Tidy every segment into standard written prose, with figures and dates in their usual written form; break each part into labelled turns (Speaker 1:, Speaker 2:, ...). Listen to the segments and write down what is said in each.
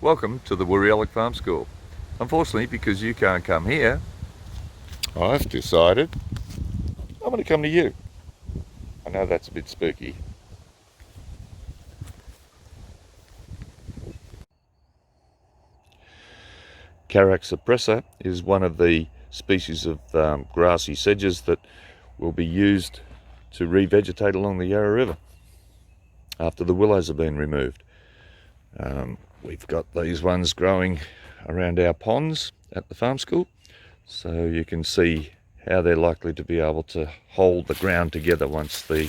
Speaker 1: Welcome to the Wooriellic Farm School. Unfortunately, because you can't come here, I've decided I'm going to come to you. I know that's a bit spooky. Carax oppressor is one of the species of grassy sedges that will be used to revegetate along the Yarra River after the willows have been removed. We've got these ones growing around our ponds at the farm school, so you can see how they're likely to be able to hold the ground together once they're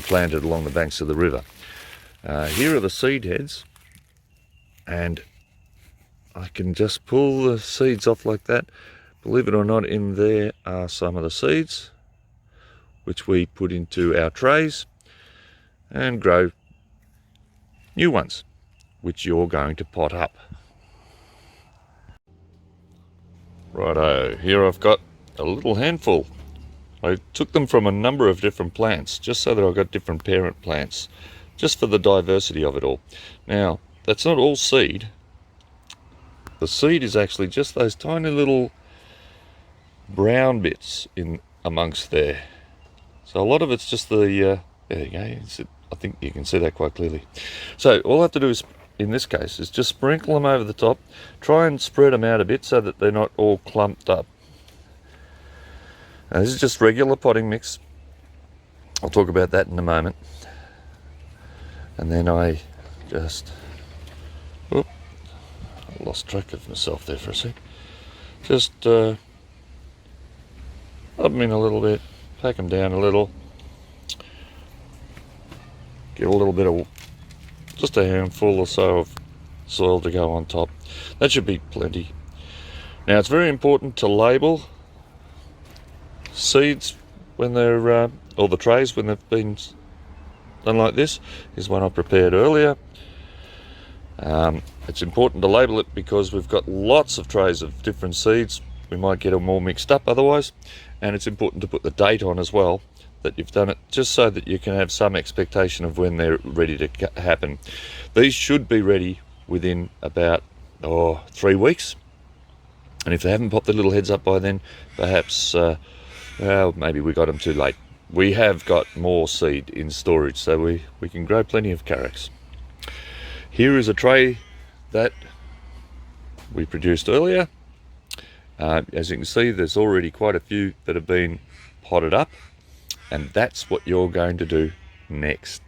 Speaker 1: planted along the banks of the river. Here are the seed heads, and I can just pull the seeds off like that. Believe it or not, in there are some of the seeds which we put into our trays and grow new ones, which you're going to pot up. Righto, here I've got a little handful. I took them from a number of different plants, just so that I've got different parent plants, just for the diversity of it all. Now, that's not all seed. The seed is actually just those tiny little brown bits in amongst there. So a lot of it's just the, there you go, I think you can see that quite clearly. So all I have to do is, in this case, is just sprinkle them over the top, try and spread them out a bit so that they're not all clumped up. Now, this is just regular potting mix. I'll talk about that in a moment. And then I just, I lost track of myself there for a sec. Just rub them in a little bit, pack them down a little. Give a little bit of, just a handful or so of soil to go on top. That should be plenty. Now, it's very important to label seeds when they're, or the trays when they've been done like this. Here's one I prepared earlier. It's important to label it because we've got lots of trays of different seeds. We might get them all mixed up otherwise. And it's important to put the date on as well, that you've done it, just so that you can have some expectation of when they're ready to happen. These should be ready within about 3 weeks, and if they haven't popped their little heads up by then, perhaps well, maybe we got them too late. We have got more seed in storage, so we can grow plenty of carax. Here is a tray that we produced earlier. As you can see, there's already quite a few that have been potted up, and that's what you're going to do next.